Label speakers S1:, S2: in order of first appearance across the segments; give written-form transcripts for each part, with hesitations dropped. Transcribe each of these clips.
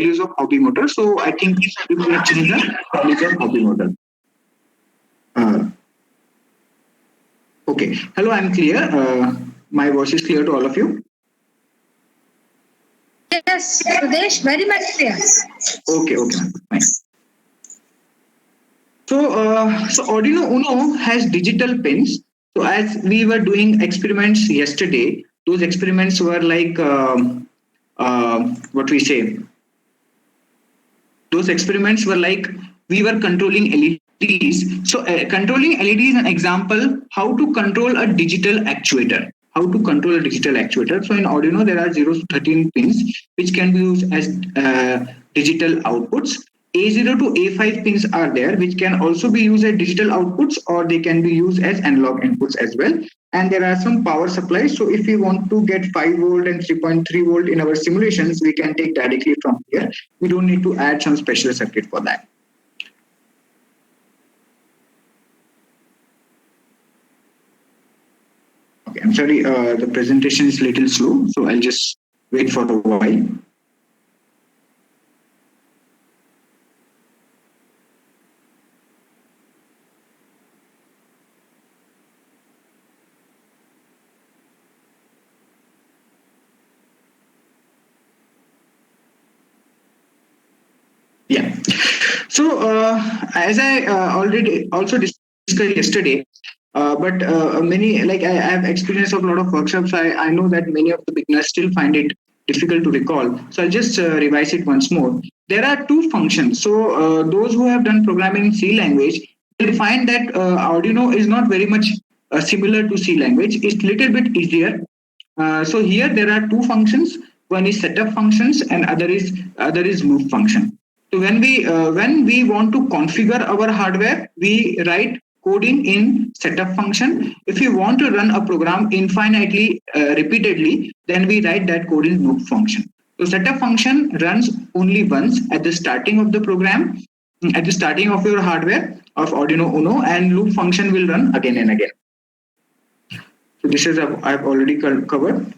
S1: values of hobby motor. So I think we will change the values of hobby motor. Okay. Hello, I'm clear. My voice is clear to all of you.
S2: Yes, Sudesh, very much clear.
S1: Okay, fine. So Arduino Uno has digital pins. So as we were doing experiments yesterday, those experiments were like what we say. Those experiments were like we were controlling LEDs. So controlling LED is an example how to control a digital actuator. How to control a digital actuator. So in Arduino there are 0 to 13 pins which can be used as digital outputs. A0 to A5 pins are there, which can also be used as digital outputs, or they can be used as analog inputs as well. And there are some power supplies. So if we want to get 5 volt and 3.3 volt in our simulations, we can take directly from here. We don't need to add some special circuit for that. Okay, I'm sorry, the presentation is a little slow, so I'll just wait for a while. Yeah. So as I already also discussed yesterday, but many like I have experience of a lot of workshops. I know that many of the beginners still find it difficult to recall. So I'll just revise it once more. There are two functions. So those who have done programming in C language will find that Arduino is not very much similar to C language. It's a little bit easier. So here there are two functions. One is setup functions and other is loop function. So when we want to configure our hardware, we write coding in setup function. If we want to run a program infinitely repeatedly, then we write that code in loop function. So setup function runs only once at the starting of the program, at the starting of your hardware of Arduino Uno, and loop function will run again and again. So this is I've already covered.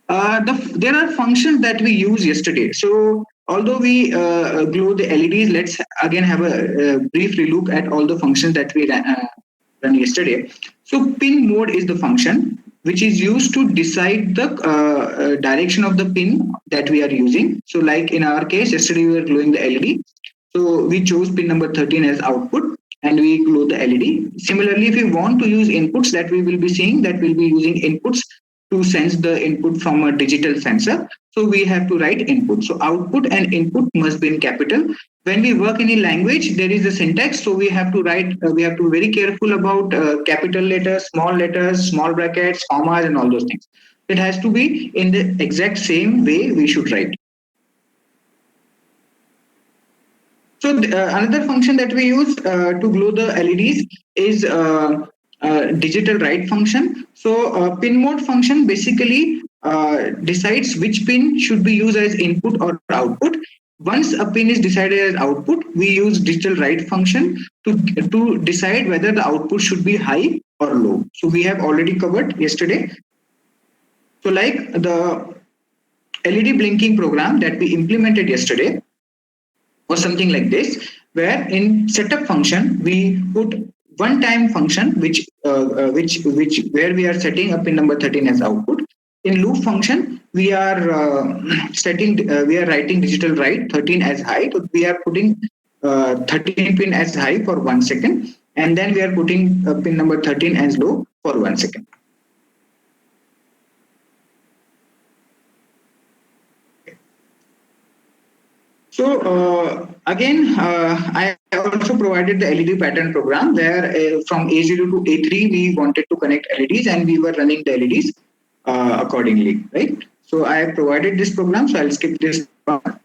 S1: There are functions that we used yesterday. So although we glow the LEDs, let's again have a brief relook at all the functions that we ran yesterday. So pin mode is the function which is used to decide the direction of the pin that we are using. So like in our case, yesterday we were glowing the LED. So we chose pin number 13 as output and we glow the LED. Similarly, if we want to use inputs that we will be seeing, that we'll be using inputs to sense the input from a digital sensor. So we have to write input. So output and input must be in capital. When we work in a language, there is a syntax. So we have to write, we have to be very careful about capital letters, small brackets, commas, and all those things. It has to be in the exact same way we should write. So another function that we use to glow the LEDs is digital write function. So pin mode function basically decides which pin should be used as input or output. Once a pin is decided as output, we use digital write function to decide whether the output should be high or low. So we have already covered yesterday. So like the LED blinking program that we implemented yesterday was something like this, where in setup function we put one time function which where we are setting a pin number 13 as output. In loop function we are we are writing digital write 13 as high. So we are putting 13 pin as high for 1 second, and then we are putting pin number 13 as low for 1 second. So again, I also provided the LED pattern program where from A0 to A3 we wanted to connect LEDs and we were running the LEDs accordingly, right? So I have provided this program, so I'll skip this part.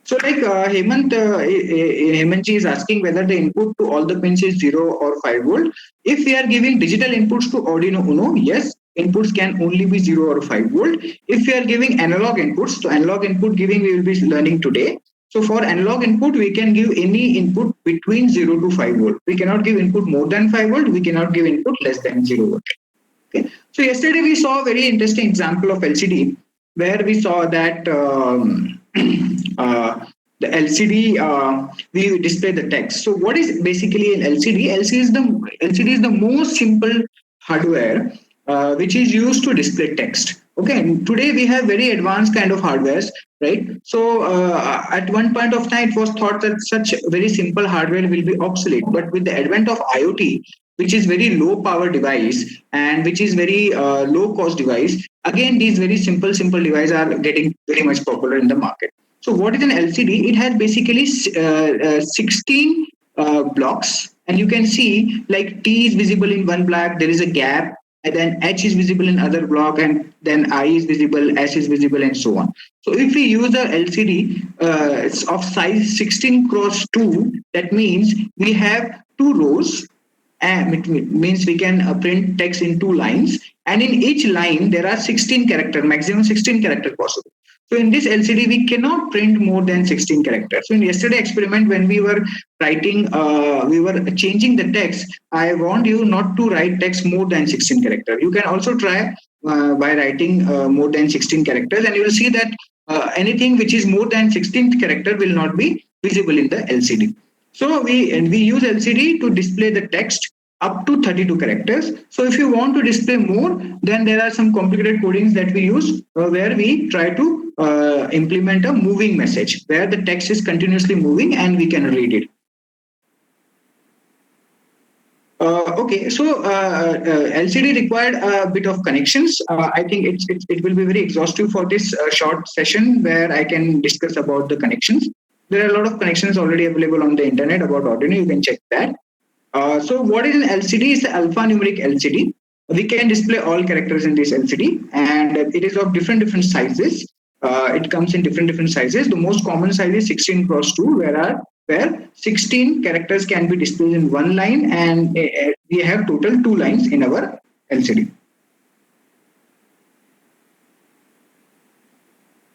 S1: So like Hemantji is asking whether the input to all the pins is 0 or 5 volt. If we are giving digital inputs to Arduino Uno, yes, inputs can only be 0 or 5 volt. If we are giving analog inputs, so analog input giving we will be learning today. So for analog input, we can give any input between 0 to 5 volt. We cannot give input more than 5 volt. We cannot give input less than 0 volt. Okay. So yesterday we saw a very interesting example of LCD where we saw that the LCD, we display the text. So what is basically an LCD? LCD is the most simple hardware which is used to display text. Okay, and today we have very advanced kind of hardwares, right? So at one point of time, it was thought that such very simple hardware will be obsolete. But with the advent of IoT, which is very low power device and which is very low cost device, again these very simple devices are getting very much popular in the market. So what is an LCD? It has basically 16 blocks, and you can see like T is visible in one block, there is a gap, and then H is visible in other block, and then I is visible, S is visible, and so on. So if we use the LCD of size 16 cross 2, that means we have two rows, and it means we can print text in two lines, and in each line there are 16 character, maximum 16 character possible. So in this LCD we cannot print more than 16 characters. So in yesterday experiment, when we were writing, we were changing the text, I want you not to write text more than 16 characters. You can also try by writing more than 16 characters, and you will see that anything which is more than 16th character will not be visible in the LCD. So we use LCD to display the text up to 32 characters. So if you want to display more, then there are some complicated codings that we use where we try to implement a moving message where the text is continuously moving and we can read it. Okay, so LCD required a bit of connections. I think it will be very exhaustive for this short session where I can discuss about the connections. There are a lot of connections already available on the internet about Arduino. You can check that. So what is an LCD? Is the alphanumeric LCD. We can display all characters in this LCD, and it is of different sizes. It comes in different sizes. The most common size is 16 cross 2, where 16 characters can be displayed in one line, and we have total 2 lines in our LCD.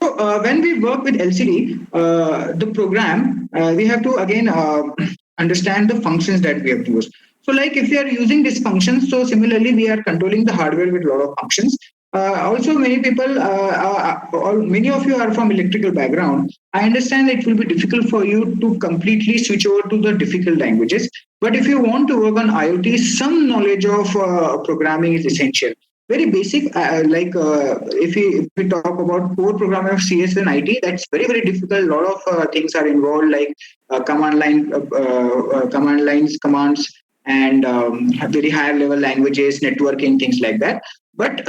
S1: So when we work with LCD, the program, we have to again understand the functions that we have to use. So like if we are using this function, so similarly we are controlling the hardware with a lot of functions. Also, many people, many of you are from electrical background. I understand that it will be difficult for you to completely switch over to the difficult languages. But if you want to work on IoT, some knowledge of programming is essential. Very basic, if we talk about core programming of CS and IT, that's very difficult. A lot of things are involved, like command lines, commands, and very higher level languages, networking, things like that. But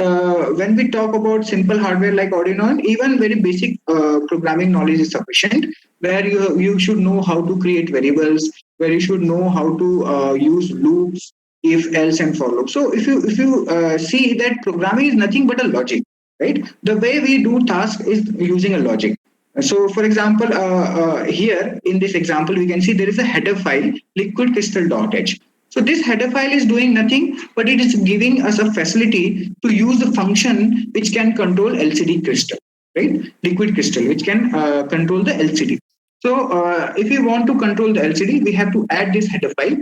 S1: when we talk about simple hardware like Arduino, even very basic programming knowledge is sufficient, where you should know how to create variables, where you should know how to use loops, if, else, and for loop. So if you see that programming is nothing but a logic, right? The way we do task is using a logic. So for example, here in this example, we can see there is a header file, liquid crystal.h. So this header file is doing nothing, but it is giving us a facility to use the function which can control LCD crystal, right? Liquid crystal, which can control the LCD. So if we want to control the LCD, we have to add this header file.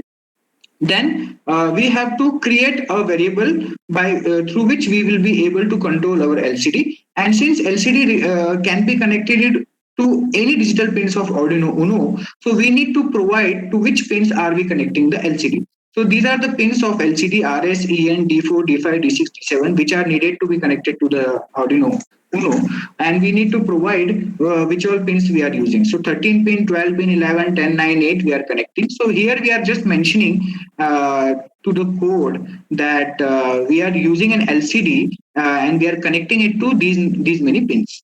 S1: Then we have to create a variable by through which we will be able to control our LCD. And since LCD can be connected to any digital pins of Arduino Uno, so we need to provide to which pins are we connecting the LCD. So these are the pins of LCD RS, EN, D4, D5, D6, D7, which are needed to be connected to the Arduino Uno, and we need to provide which all pins we are using. So 13 pin, 12 pin, 11, 10, 9, 8 we are connecting. So here we are just mentioning to the code that we are using an LCD and we are connecting it to these many pins.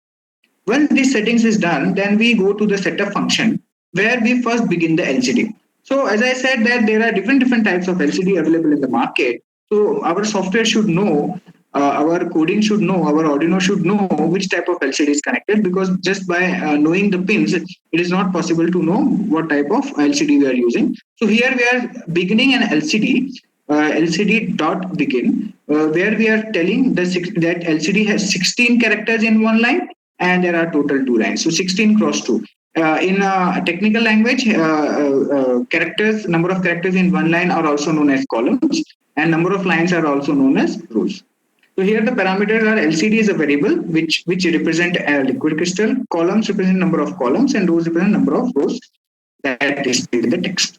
S1: When this settings is done, then we go to the setup function where we first begin the LCD. So as I said that there are different types of LCD available in the market. So our software should know, our coding should know, our Arduino should know which type of LCD is connected, because just by knowing the pins, it is not possible to know what type of LCD we are using. So here we are beginning an LCD, LCD.begin, where we are telling that LCD has 16 characters in one line, and there are total 2 lines. So 16 cross 2. In technical language, characters, number of characters in one line are also known as columns, and number of lines are also known as rows. So here the parameters are LCD is a variable which represent a liquid crystal, columns represent number of columns, and rows represent number of rows that display the text.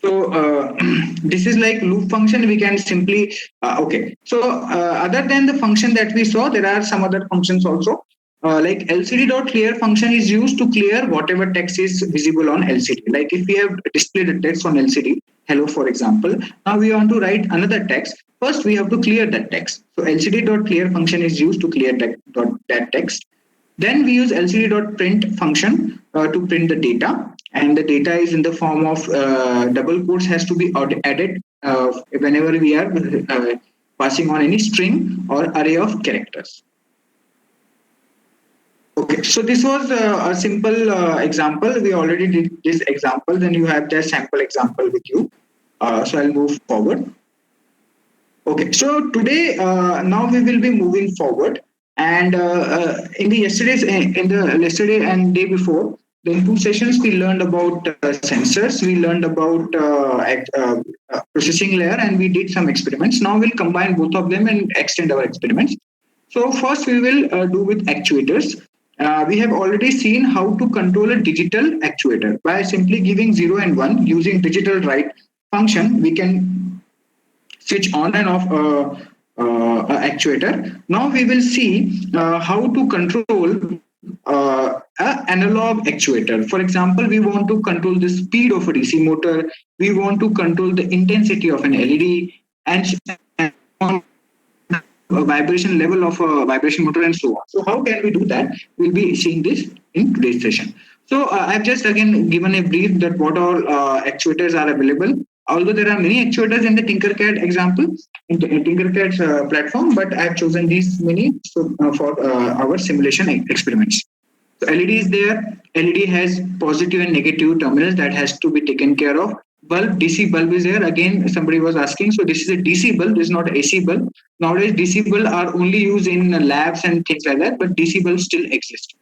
S1: So this is like loop function. We can simply okay. So other than the function that we saw, there are some other functions also. Like LCD.clear function is used to clear whatever text is visible on LCD. Like if we have displayed the text on LCD, hello for example, now we want to write another text. First we have to clear that text. So LCD.clear function is used to clear that text. Then we use LCD.print function to print the data, and the data is in the form of double quotes has to be added whenever we are passing on any string or array of characters. Okay, so this was a simple example. We already did this example. Then you have the sample example with you. So I'll move forward. Okay, so today now we will be moving forward, and in the yesterday and day before, in two sessions we learned about sensors, we learned about processing layer, and we did some experiments. Now we'll combine both of them and extend our experiments. So first we will do with actuators. We have already seen how to control a digital actuator by simply giving 0 and 1 using digital write function. We can switch on and off actuator. Now we will see how to control an analog actuator. For example, we want to control the speed of a DC motor. We want to control the intensity of an LED and a vibration level of a vibration motor and so on. So how can we do that? We'll be seeing this in today's session. So I've just again given a brief that what all actuators are available. Although there are many actuators in the Tinkercad example, in Tinkercad's platform, but I've chosen these many for our simulation experiments. So LED is there. LED has positive and negative terminals that has to be taken care of. Bulb, DC bulb is there. Again, somebody was asking. So this is a DC bulb. This is not AC bulb. Nowadays, DC bulb are only used in labs and things like that, but DC bulbs still exist.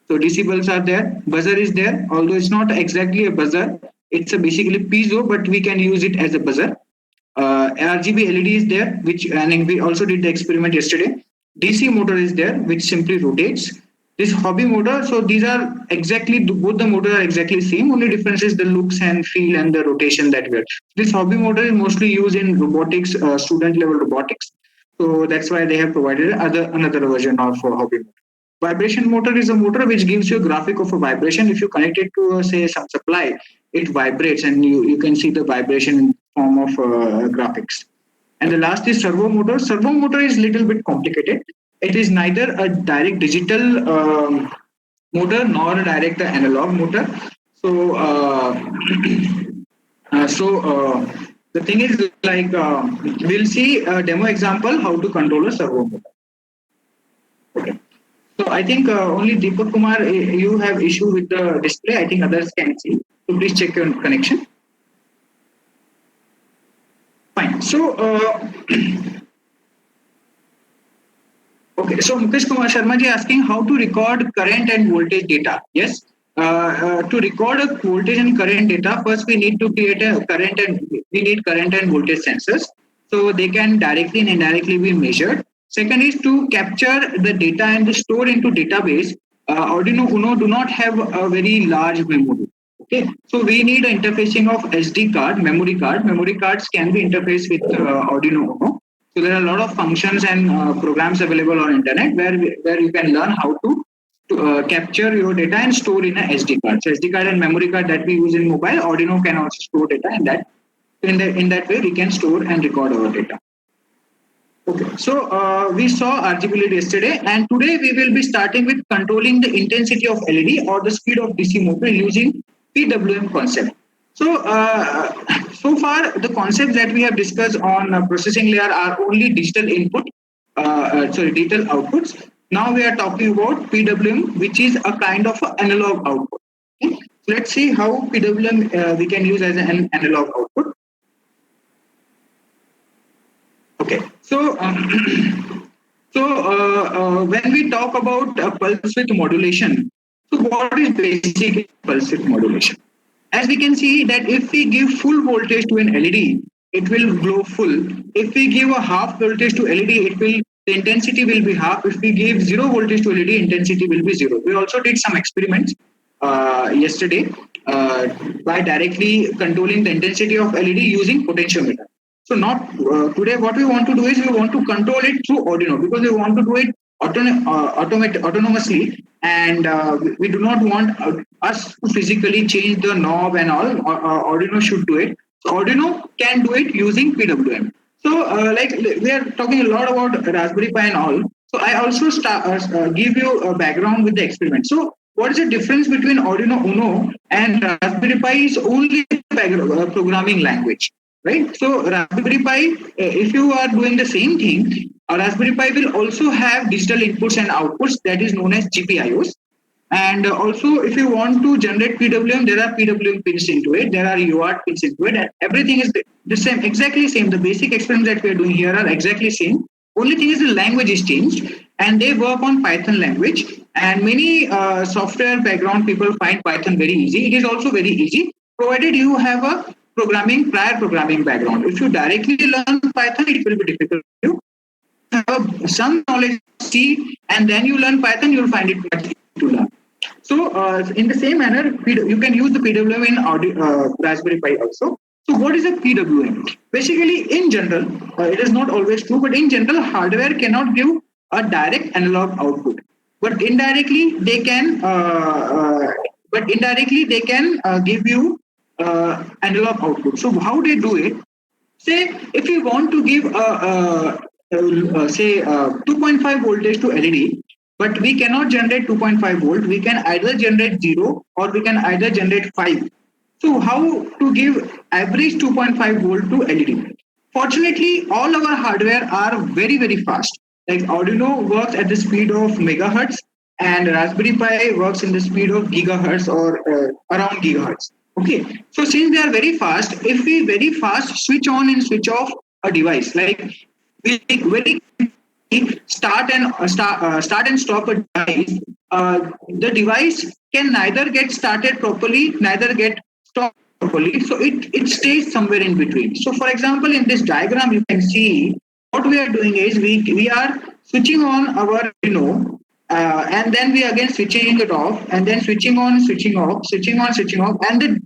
S1: So DC bulbs are there. Buzzer is there. Although it's not exactly a buzzer, it's a basically piezo, but we can use it as a buzzer. RGB LED is there, and we also did the experiment yesterday. DC motor is there, which simply rotates. This hobby motor, so these are exactly, both the motors are exactly same, only difference is the looks and feel and the rotation that we are. This hobby motor is mostly used in robotics, student level robotics. So that's why they have provided another version of hobby motor. Vibration motor is a motor which gives you a graphic of a vibration. If you connect it to say some supply, it vibrates and you can see the vibration in form of graphics. And the last is servo motor. Servo motor is little bit complicated. It is neither a direct digital motor nor a direct analog motor. So, the thing is like we'll see a demo example how to control a servo motor. Okay. So I think only Deepak Kumar, you have issue with the display. I think others can see. So please check your connection. Fine. So. Okay, so Mukesh Kumar Sharma ji asking how to record current and voltage data. Yes, to record a voltage and current data, first we need to create a current and voltage sensors, so they can directly and indirectly be measured. Second is to capture the data and store into database. Arduino Uno do not have a very large memory. Okay, so we need an interfacing of SD card, memory card. Memory cards can be interfaced with Arduino Uno. So there are a lot of functions and programs available on internet where you can learn how to capture your data and store in a SD card. So SD card and memory card that we use in mobile, Arduino can also store data, and that in that way we can store and record our data. Okay, so we saw RGB LED yesterday, and today we will be starting with controlling the intensity of LED or the speed of DC motor using PWM concept. So, so far the concepts that we have discussed on processing layer are only digital input, digital outputs. Now we are talking about PWM, which is a kind of analog output. Okay? So let's see how PWM we can use as an analog output. Okay, so when we talk about pulse width modulation, so what is basic pulse width modulation? As we can see that if we give full voltage to an LED, it will glow full. If we give a half voltage to LED, the intensity will be half. If we give zero voltage to LED, intensity will be zero. We also did some experiments yesterday by directly controlling the intensity of LED using potentiometer. So not today. What we want to do is we want to control it through Arduino because we want to do it autonomously, and we do not want us to physically change the knob and all. Arduino should do it. So Arduino can do it using PWM. So like we are talking a lot about Raspberry Pi and all. So I also give you a background with the experiment. So what is the difference between Arduino Uno and Raspberry Pi is only programming language, right? So Raspberry Pi, if you are doing the same thing, a Raspberry Pi will also have digital inputs and outputs that is known as GPIOs. And also, if you want to generate PWM, there are PWM pins into it, there are UART pins into it, and everything is the same, exactly same. The basic experiments that we are doing here are exactly same. Only thing is the language is changed, and they work on Python language. And many software background people find Python very easy. It is also very easy, provided you have a prior programming background. If you directly learn Python, it will be difficult for you. Have some knowledge of C, and then you learn Python, you will find it much easier to learn. So, in the same manner, you can use the PWM in Raspberry Pi also. So, what is a PWM? Basically, in general, it is not always true, but in general, hardware cannot give a direct analog output. But indirectly, they can. Give you analog output. So, how they do it? Say, if you want to give say 2.5 voltage to LED, but we cannot generate 2.5 volt. We can either generate 0 or we can either generate 5. So how to give average 2.5 volt to LED? Fortunately, all our hardware are very, very fast. Like Arduino works at the speed of megahertz, and Raspberry Pi works in the speed of gigahertz or around gigahertz. Okay, so since they are very fast, if we very fast switch on and switch off a device, like we very start and stop a device, the device can neither get started properly, neither get stopped properly. So it stays somewhere in between. So for example, in this diagram, you can see what we are doing is we are switching on our and then we again switching it off, and then switching on, switching off, switching on, switching off, and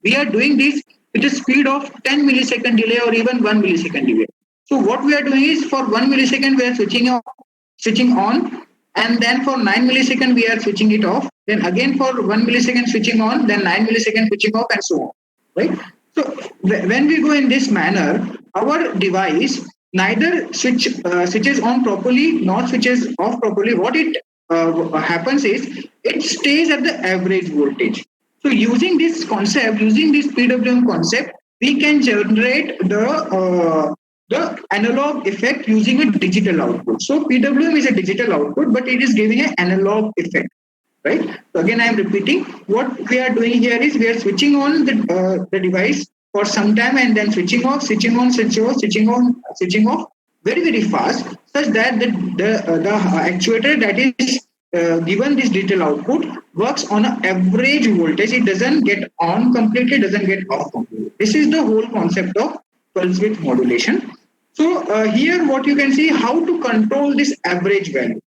S1: we are doing this with a speed of 10 millisecond delay or even 1 millisecond delay. So what we are doing is for 1 millisecond we are switching on, and then for 9 millisecond we are switching it off. Then again for 1 millisecond switching on, then 9 millisecond switching off, and so on. Right. So when we go in this manner, our device neither switches on properly nor switches off properly. What it happens is it stays at the average voltage. So using this concept, using this PWM concept, we can generate the analog effect using a digital output. So PWM is a digital output, but it is giving an analog effect, right? So again, I am repeating, what we are doing here is we are switching on the device for some time and then switching off, switching on, switching off, switching on, switching off very, very fast, such that the actuator that is given this digital output works on an average voltage. It doesn't get on completely, doesn't get off completely. This is the whole concept of pulse width modulation. So here what you can see, how to control this average value.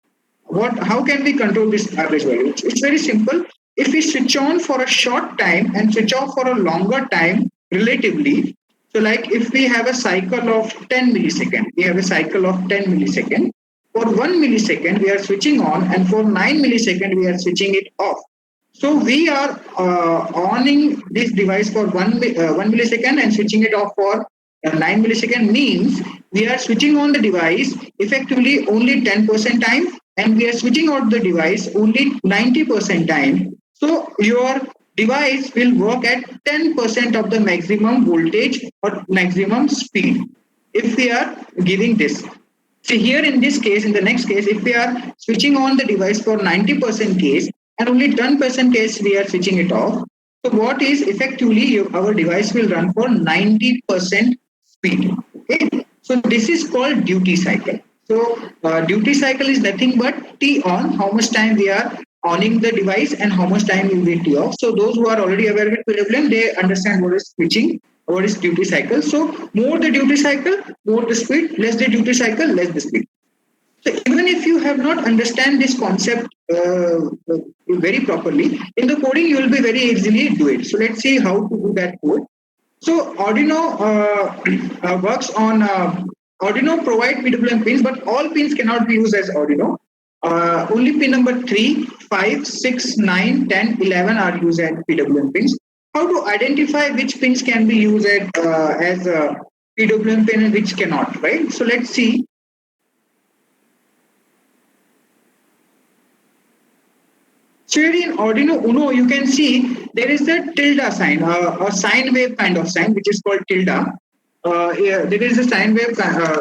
S1: How can we control this average value? It's very simple. If we switch on for a short time and switch off for a longer time relatively, so like if we have a cycle of 10 millisecond, for 1 millisecond we are switching on, and for 9 millisecond we are switching it off. So we are oning this device for 1 millisecond and switching it off for 9 millisecond, means we are switching on the device effectively only 10% time, and we are switching out the device only 90% time. So your device will work at 10% of the maximum voltage or maximum speed if we are giving this. See here in this case, in the next case, if we are switching on the device for 90% case and only 10% case we are switching it off, so what is effectively our device will run for 90% speed. Okay, so this is called duty cycle. So duty cycle is nothing but T on, how much time we are oning the device and how much time will be T off. So those who are already aware with PWM, they understand what is switching. what is duty cycle. So more the duty cycle, more the speed, less the duty cycle, less the speed. So even if you have not understand this concept very properly, in the coding you will be very easily do it. So let's see how to do that code. So Arduino works on Arduino provide PWM pins, but all pins cannot be used as Arduino. Only pin number 3, 5, 6, 9, 10, 11 are used as PWM pins. How to identify which pins can be used as a PWM pin and which cannot, right? So let's see. So here in Arduino Uno, you can see there is a tilde sign, a sine wave kind of sign, which is called tilde. Yeah, there is a sine wave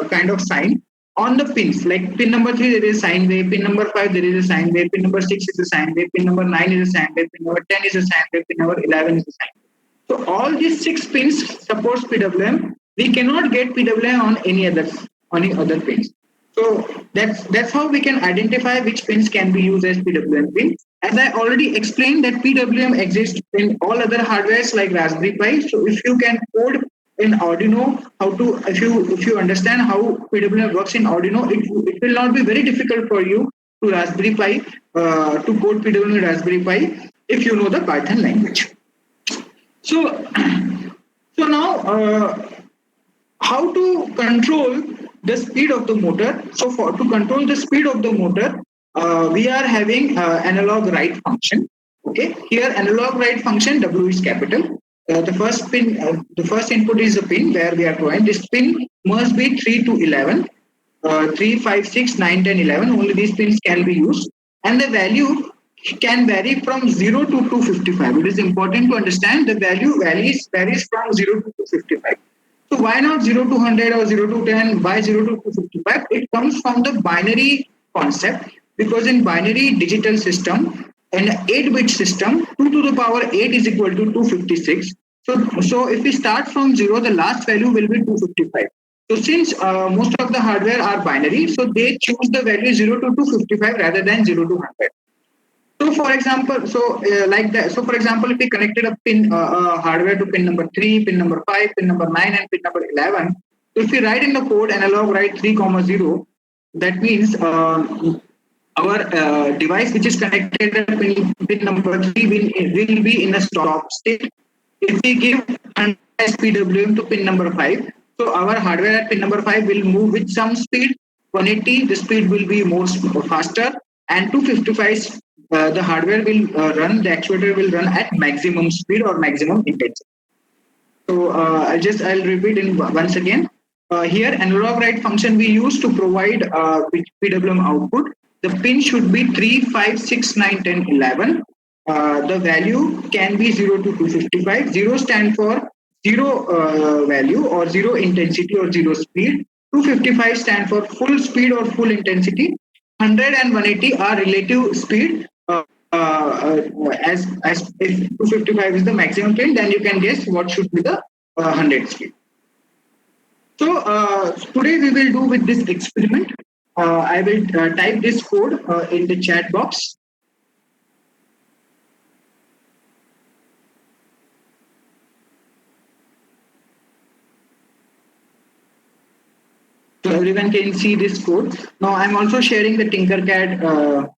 S1: kind of sign on the pins. Like pin number 3, there is a sine wave. Pin number 5, there is a sine wave. Pin number 6 is a sine wave. Pin number 9 is a sine wave. Pin number 10 is a sine wave. Pin number 11 is a sine wave. So all these 6 pins supports PWM. We cannot get PWM on any other pins. So that's how we can identify which pins can be used as PWM pins. As I already explained that PWM exists in all other hardwares like Raspberry Pi. So if you can code in Arduino, if you understand how PWM works in Arduino, it will not be very difficult for you to Raspberry Pi to code PWM in Raspberry Pi if you know the Python language. So now how to control the speed of the motor. So to control the speed of the motor, we are having analog write function. Okay, here analog write function W is capital. The first pin, the first input is a pin where we are drawing. This pin must be 3 to 11. 3, 5, 6, 9, 10, 11. Only these pins can be used, and the value can vary from 0 to 255. It is important to understand the value varies from 0 to 255. So why not 0 to 100 or 0 to 10? Why 0 to 255? It comes from the binary concept, because in binary digital system, an 8-bit system, 2 to the power 8 is equal to 256. So if we start from 0, the last value will be 255. So since most of the hardware are binary, so they choose the value 0 to 255 rather than 0 to 100. So for example, like that. So for example, if we connected a pin hardware to pin number 3, pin number 5, pin number 9, and pin number 11. So if we write in the code analog write 3, 0, that means our device which is connected to pin number 3 will be in a stop state. If we give PWM to pin number 5, so our hardware at pin number 5 will move with some speed. 180, the speed will be more faster, and 255. The hardware will run, the actuator will run at maximum speed or maximum intensity. So I'll repeat in once again. Here analog write function we use to provide PWM output. The pin should be 3, 5, 6, 9, 10, 11. The value can be 0 to 255. 0 stand for 0 value or 0 intensity or 0 speed. 255 stand for full speed or full intensity. 100 and 180 are relative speed. As if 255 is the maximum pin, then you can guess what should be the 100 speed. So today we will do with this experiment. I will type this code in the chat box. So everyone can see this code. Now I'm also sharing the Tinkercad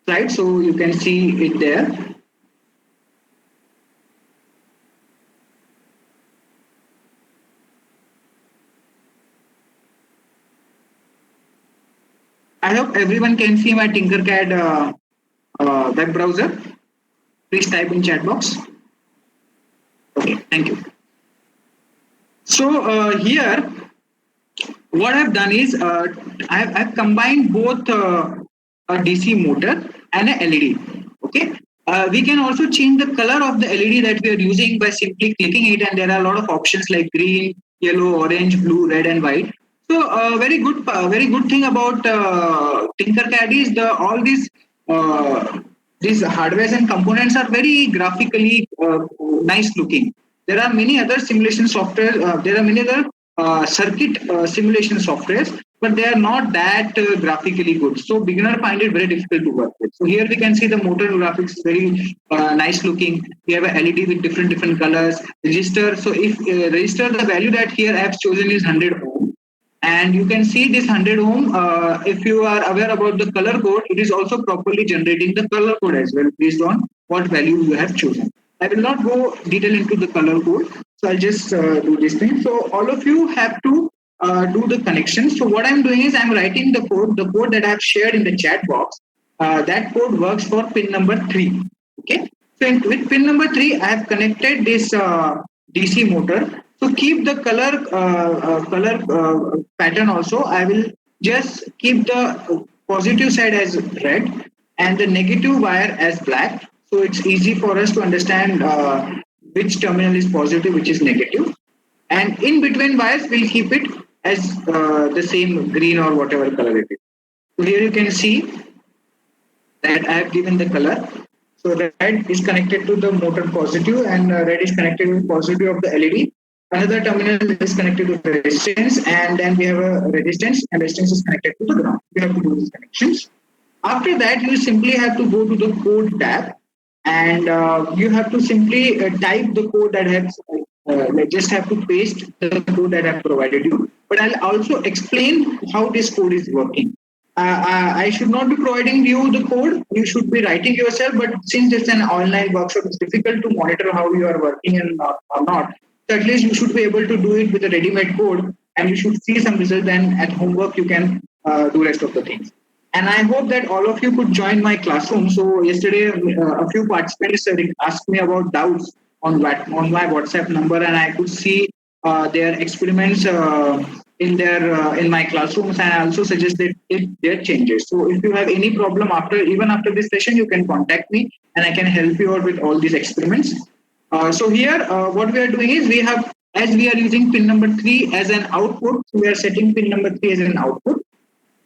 S1: slide, so you can see it there. I hope everyone can see my Tinkercad web browser. Please type in chat box. Okay, thank you. So here, what I've done is I've combined both a DC motor and a LED. Okay, we can also change the color of the LED that we are using by simply clicking it, and there are a lot of options like green, yellow, orange, blue, red, and white. So very good thing about Tinkercad is all these hardwares and components are very graphically nice looking. There are many other simulation software. There are many other circuit simulation softwares but they are not that graphically good. So beginner find it very difficult to work with. So here we can see the motor graphics very nice looking. We have a LED with different colors. Register. So if register, the value that here I have chosen is 100 ohm. And you can see this 100 ohm, if you are aware about the color code, it is also properly generating the color code as well based on what value you have chosen. I will not go detail into the color code, so I'll just do this thing. So all of you have to do the connection. So what I'm doing is I'm writing the code that I have shared in the chat box. That code works for pin number 3. Okay. So with pin number 3, I have connected this DC motor. So keep the color pattern also. I will just keep the positive side as red and the negative wire as black. So it's easy for us to understand which terminal is positive, which is negative. And in between wires, we'll keep it as the same green or whatever color it is. So here you can see that I have given the color. So red is connected to the motor positive and red is connected to the positive of the LED. Another terminal is connected to resistance, and then we have a resistance, and resistance is connected to the ground. We have to do these connections. After that, you simply have to go to the code tab, and you have to simply type the code that has. Just have to paste the code that I've provided you. But I'll also explain how this code is working. I should not be providing you the code. You should be writing yourself. But since it's an online workshop, it's difficult to monitor how you are working and or not. So at least you should be able to do it with a ready-made code, and you should see some result. Then at homework you can do rest of the things. And I hope that all of you could join my classroom. So yesterday, a few participants asked me about doubts on my WhatsApp number, and I could see their experiments in my classrooms, and I also suggested their changes. So if you have any problem even after this session, you can contact me, and I can help you out with all these experiments. So here, what we are doing is as we are using pin number 3 as an output, so we are setting pin number 3 as an output.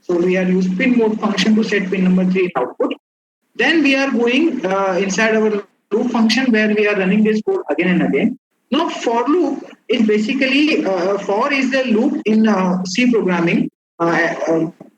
S1: So we are using pin mode function to set pin number 3 in output. Then we are going inside our loop function where we are running this code again and again. Now for loop is basically for is the loop in C programming.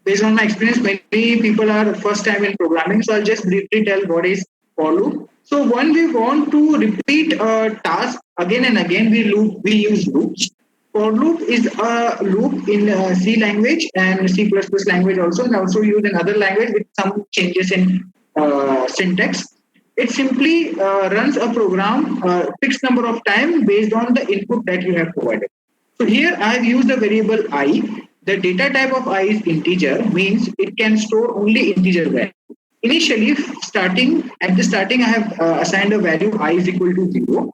S1: Based on my experience, many people are first time in programming, so I'll just briefly tell what is for loop. So when we want to repeat a task again and again, we use loops. For loop is a loop in C language and C++ language also, and also used in other language with some changes in syntax. It simply runs a program fixed number of time based on the input that you have provided. So here I have used the variable I. The data type of I is integer, means it can store only integer value. Initially, at the starting, I have assigned a value I is equal to 0.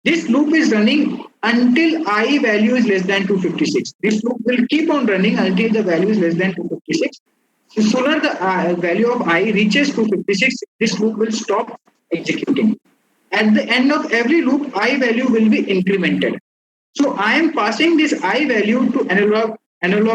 S1: This loop is running until I value is less than 256. This loop will keep on running until the value is less than 256. So sooner the value of I reaches 256, this loop will stop executing. At the end of every loop, I value will be incremented. So I am passing this I value to analog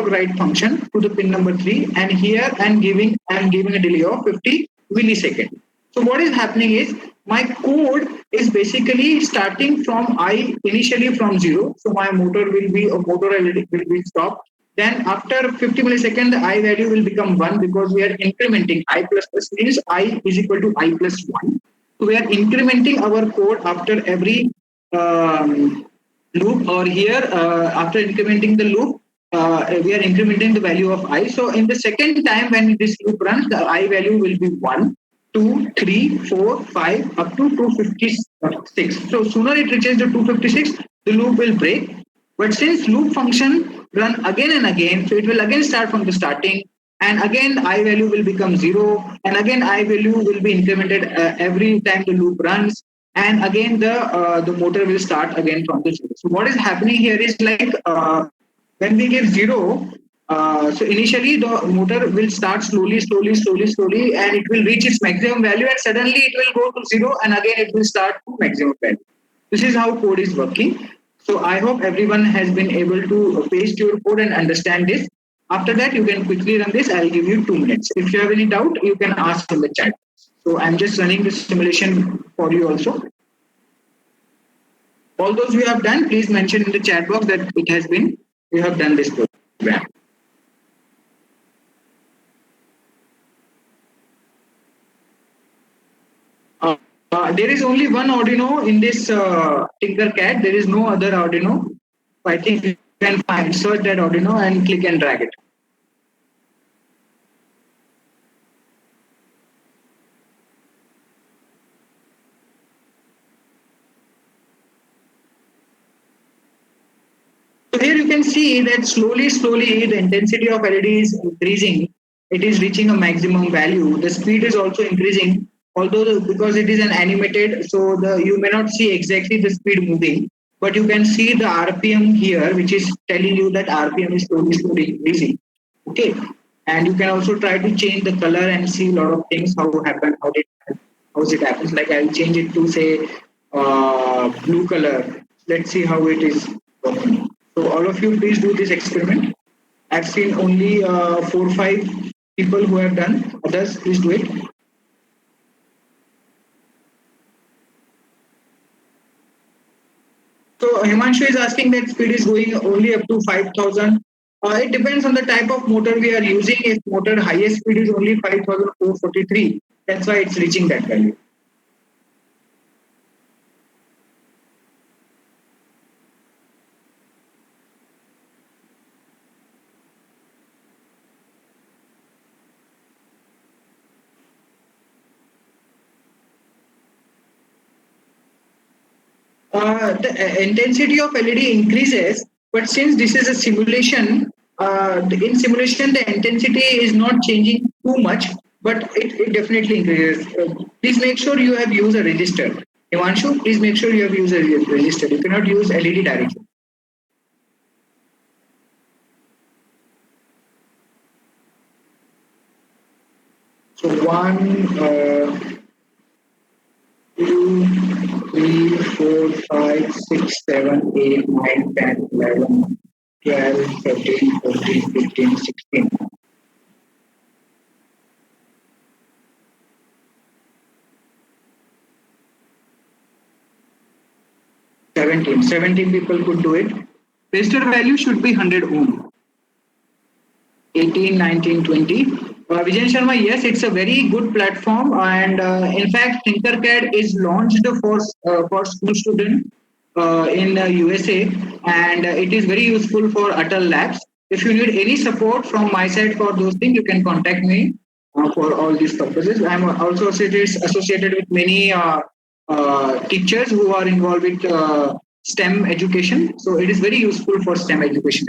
S1: write function to the pin number 3, and here I am giving a delay of 50 milliseconds. So what is happening is my code is basically starting from I initially from 0. So my motor LED will be stopped. Then after 50 milliseconds, the I value will become 1 because we are incrementing. I plus plus means I is equal to I plus 1. So we are incrementing our code after every loop, or here after incrementing the loop, we are incrementing the value of I. So in the second time when this loop runs, the I value will be 1, 2, 3, 4, 5, up to 256. So sooner it reaches the 256, the loop will break. But since loop function run again and again, so it will again start from the starting, and again I value will become 0, and again I value will be incremented every time the loop runs, and again the motor will start again from the 0. So what is happening here is like when we give 0, so initially the motor will start slowly, and it will reach its maximum value, and suddenly it will go to 0, and again it will start to maximum value. This is how code is working. So I hope everyone has been able to paste your code and understand this. After that, you can quickly run this. I'll give you 2 minutes. If you have any doubt, you can ask in the chat. So I'm just running this simulation for you also. All those you have done, please mention in the chat box that you have done this program. There is only one Arduino in this Tinkercad. There is no other Arduino. I think you can find search that Arduino and click and drag it. So here you can see that slowly the intensity of LED is increasing. It is reaching a maximum value. The speed is also increasing. Although because it is an animated, so the you may not see exactly the speed moving, but you can see the RPM here, which is telling you that RPM is slowly increasing. Okay, and you can also try to change the color and see a lot of things how it happens. Like I'll change it to say blue color. Let's see how it is working. So all of you, please do this experiment. I've seen only 4 or 5 people who have done. Others, please do it. So Himanshu is asking that speed is going only up to 5,000. It depends on the type of motor we are using. If motor highest speed is only 5,443, that's why it's reaching that value. The intensity of LED increases, but since this is a simulation, in simulation the intensity is not changing too much, but it definitely increases. Please make sure you have used a register. Himanshu, please make sure you have used a register. You cannot use LED directly. So 1, 2, 3, 4, 5, 6, 7, 8, 9, 10, 11, 12, 13, 14, 15, 16. 17 people could do it. Resistor value should be 100 ohm. 18, 19, 20. Vijayan Sharma, yes, it's a very good platform, and in fact, Tinkercad is launched for school students in USA, and it is very useful for Atal Labs. If you need any support from my side for those things, you can contact me for all these purposes. I'm also associated with many teachers who are involved with STEM education, so it is very useful for STEM education.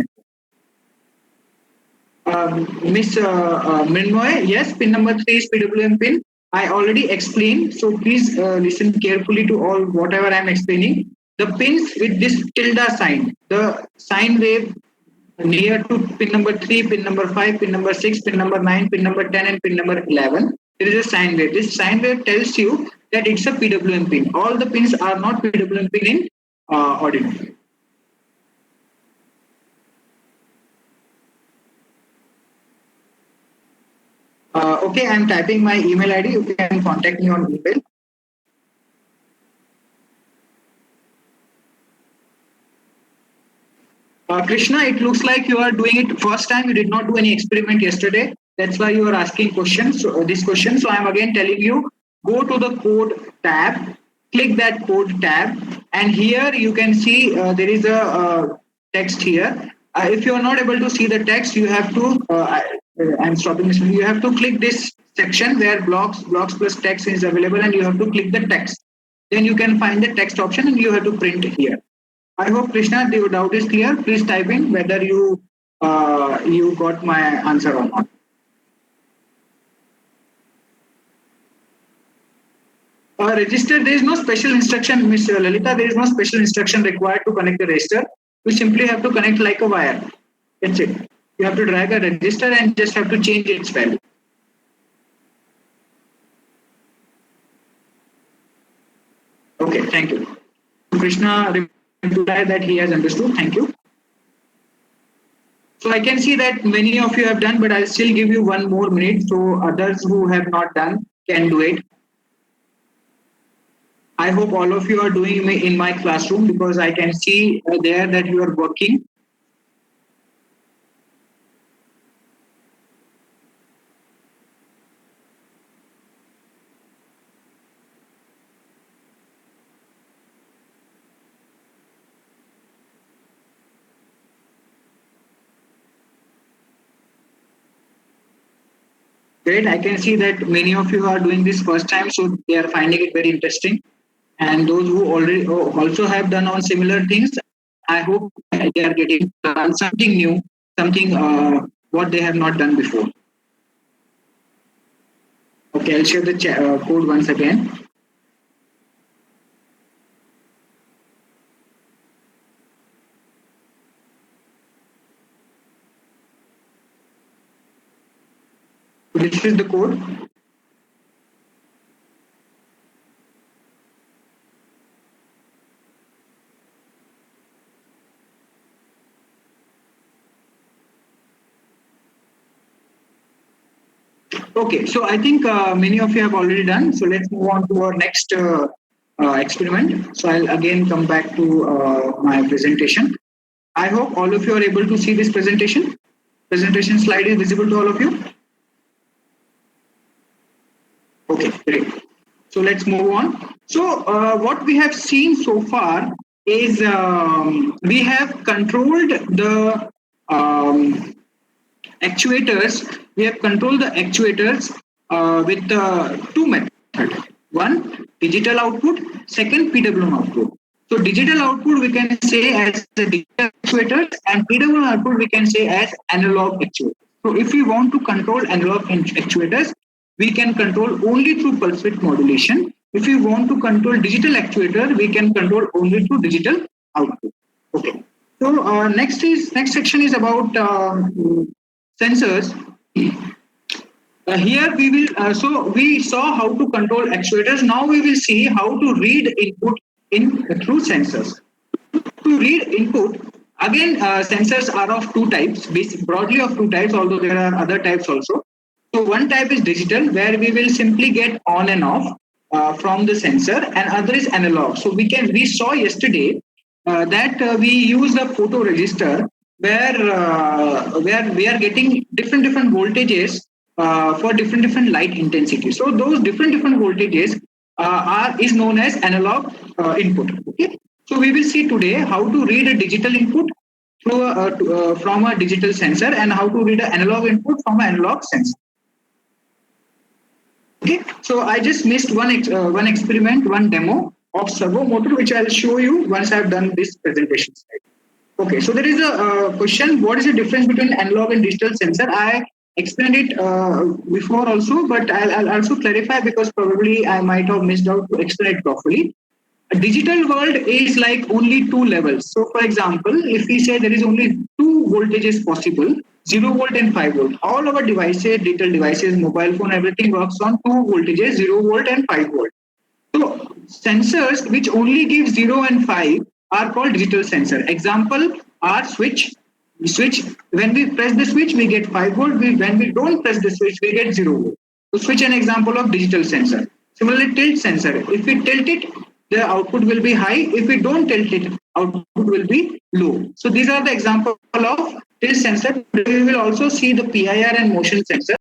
S1: Miss Mrinmoy, yes, pin number 3 is PWM pin. I already explained, so please listen carefully to all whatever I am explaining. The pins with this tilde sign, the sine wave near to pin number 3, pin number 5, pin number 6, pin number 9, pin number 10, and pin number 11. There is a sine wave. This sine wave tells you that it's a PWM pin. All the pins are not PWM pin in Arduino. Okay, I'm typing my email ID. You can contact me on email. Krishna, it looks like you are doing it first time. You did not do any experiment yesterday. That's why you are asking questions. So, this question. So I'm again telling you, go to the code tab, click that code tab, and here you can see there is a text here. If you are not able to see the text, you have to. I'm stopping this. You have to click this section where blocks plus text is available, and you have to click the text. Then you can find the text option, and you have to print here. I hope Krishna, your doubt is clear. Please type in whether you got my answer or not. Register. There is no special instruction, Miss Lalita. There is no special instruction required to connect the register. You simply have to connect like a wire. That's it. You have to drag a register and just have to change its value. Okay, thank you. Krishna replied that he has understood. Thank you. So I can see that many of you have done, but I'll still give you 1 more minute so others who have not done can do it. I hope all of you are doing in my classroom because I can see there that you are working. Great. I can see that many of you are doing this first time, so they are finding it very interesting. And those who already also have done on similar things, I hope they are getting something new, something what they have not done before. Okay, I'll share the code once again. This is the code. Okay, so I think many of you have already done. So let's move on to our next experiment. So I'll again come back to my presentation. I hope all of you are able to see this presentation. Presentation slide is visible to all of you. Okay, great. So let's move on. So what we have seen so far is we have controlled the actuators. We have controlled the actuators with two methods. One, digital output. Second, PWM output. So digital output we can say as the digital actuators, and PWM output we can say as analog actuators. So if we want to control analog actuators, we can control only through pulse width modulation. If we want to control digital actuator, we can control only through digital output. Okay. So next section is about sensors. Here we will, so we saw how to control actuators. Now we will see how to read input through sensors. To read input, again, sensors are of two types, broadly of two types, although there are other types also. So one type is digital, where we will simply get on and off from the sensor, and other is analog. So we saw yesterday that we use a photoresistor where we are getting different voltages for different light intensity. So those different voltages is known as analog input. Okay. So we will see today how to read a digital input from a digital sensor, and how to read an analog input from an analog sensor. Okay. So I just missed one experiment, one demo of servo motor, which I'll show you once I've done this presentation slide. Okay, so there is a question: what is the difference between analog and digital sensor? I explained it before also, but I'll also clarify, because probably I might have missed out to explain it properly. A digital world is like only two levels. So, for example, if we say there is only two voltages possible, 0 volt and 5 volt. All our devices, digital devices, mobile phone, everything works on two voltages, 0 volt and 5 volt. So sensors which only give 0 and 5 are called digital sensor. Example are switch. When we press the switch, we get 5 volt. When we don't press the switch, we get 0 volt. So switch an example of digital sensor. Similarly, tilt sensor. If we tilt it, the output will be high. If we don't tilt it, output will be low. So these are the example of tilt sensor. We will also see the PIR and motion sensor.